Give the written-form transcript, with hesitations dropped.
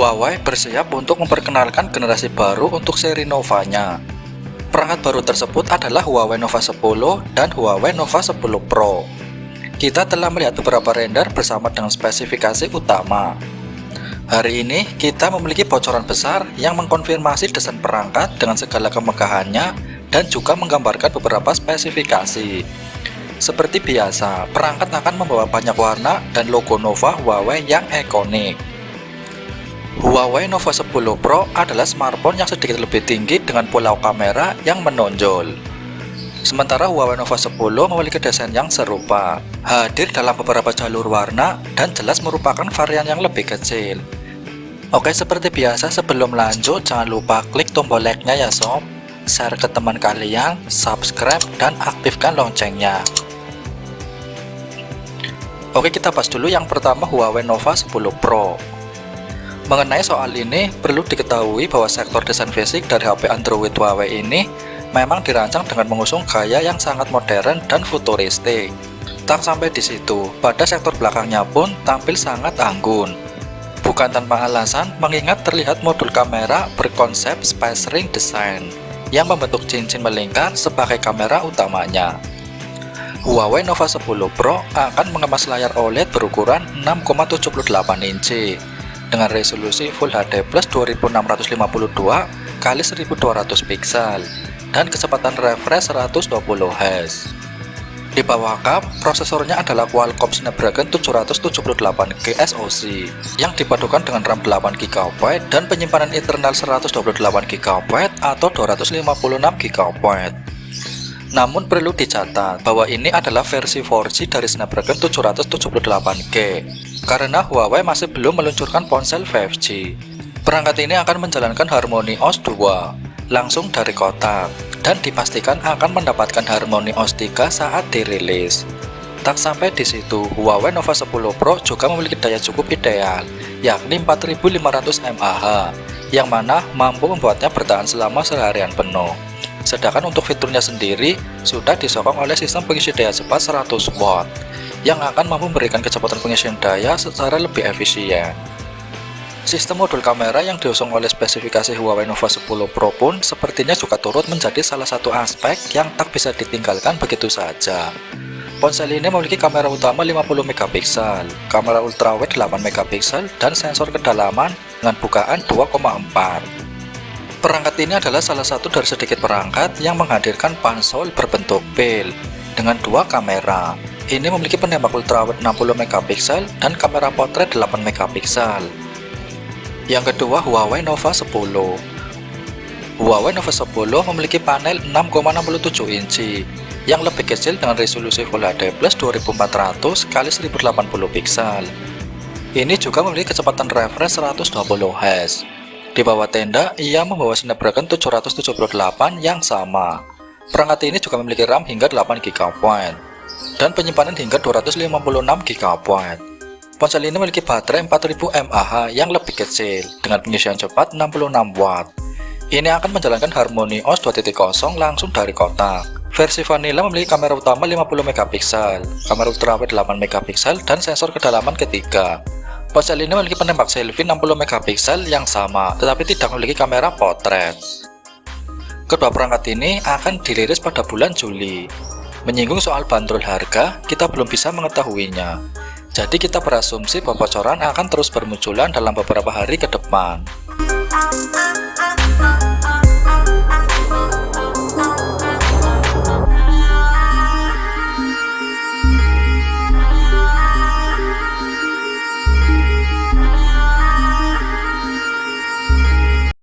Huawei bersiap untuk memperkenalkan generasi baru untuk seri Nova-nya. Perangkat baru tersebut adalah Huawei Nova 10 dan Huawei Nova 10 Pro. Kita telah melihat beberapa render bersama dengan spesifikasi utama. Hari ini kita memiliki bocoran besar yang mengkonfirmasi desain perangkat dengan segala kemegahannya dan juga menggambarkan beberapa spesifikasi. Seperti biasa, perangkat akan membawa banyak warna dan logo Nova Huawei yang ikonik. Huawei Nova 10 Pro adalah smartphone yang sedikit lebih tinggi dengan pulau kamera yang menonjol. Sementara Huawei Nova 10 memiliki desain yang serupa, hadir dalam beberapa jalur warna dan jelas merupakan varian yang lebih kecil. Oke, seperti biasa sebelum lanjut jangan lupa klik tombol like-nya ya sob, share ke teman kalian, subscribe dan aktifkan loncengnya. Oke, kita bahas dulu yang pertama Huawei Nova 10 Pro. Mengenai soal ini, perlu diketahui bahwa sektor desain fisik dari HP Android Huawei ini memang dirancang dengan mengusung gaya yang sangat modern dan futuristik. Tak sampai di situ, pada sektor belakangnya pun tampil sangat anggun. Bukan tanpa alasan, mengingat terlihat modul kamera berkonsep space ring design yang membentuk cincin melingkar sebagai kamera utamanya. Huawei Nova 10 Pro akan mengemas layar OLED berukuran 6,78 inci dengan resolusi Full HD Plus 2652 x 1200 piksel dan kecepatan refresh 120 Hz. Di bawah kap, prosesornya adalah Qualcomm Snapdragon 778G SoC yang dipadukan dengan RAM 8GB dan penyimpanan internal 128GB atau 256GB. Namun perlu dicatat bahwa ini adalah versi 4G dari Snapdragon 778G karena Huawei masih belum meluncurkan ponsel 5G. Perangkat ini akan menjalankan HarmonyOS 2 langsung dari kotak dan dipastikan akan mendapatkan HarmonyOS 3 saat dirilis. Tak sampai di situ, Huawei Nova 10 Pro juga memiliki daya cukup ideal, yakni 4500 mAh, yang mana mampu membuatnya bertahan selama seharian penuh. Sedangkan untuk fiturnya sendiri sudah disokong oleh sistem pengisi daya cepat 100 watt yang akan mampu memberikan kecepatan pengisian daya secara lebih efisien. Sistem modul kamera yang diusung oleh spesifikasi Huawei Nova 10 Pro pun sepertinya juga turut menjadi salah satu aspek yang tak bisa ditinggalkan begitu saja. Ponsel ini memiliki kamera utama 50 MP, kamera ultrawide 8 MP, dan sensor kedalaman dengan bukaan 2,4. Perangkat ini adalah salah satu dari sedikit perangkat yang menghadirkan pansel berbentuk pil dengan dua kamera. Ini memiliki penembak ultrawide 60 MP dan kamera potret 8 MP. Yang kedua, Huawei Nova 10. Huawei Nova 10 memiliki panel 6,67 inci yang lebih kecil dengan resolusi Full HD Plus 2400 x 1080 piksel. Ini juga memiliki kecepatan refresh 120 Hz. Di bawah tenda, ia membawa Snapdragon 778 yang sama. Perangkat ini juga memiliki RAM hingga 8GB dan penyimpanan hingga 256GB. Ponsel ini memiliki baterai 4000 mAh yang lebih kecil dengan pengisian cepat 66 watt. Ini akan menjalankan HarmonyOS 2.0 langsung dari kotak. Versi vanilla memiliki kamera utama 50 MP, kamera ultrawide 8 MP, dan sensor kedalaman ketiga. Ponsel ini memiliki penembak selfie 60 MP yang sama, tetapi tidak memiliki kamera potret. Kedua perangkat ini akan dirilis pada bulan Juli. Menyinggung soal bandrol harga, kita belum bisa mengetahuinya. Jadi kita berasumsi bahwa bocoran akan terus bermunculan dalam beberapa hari ke depan.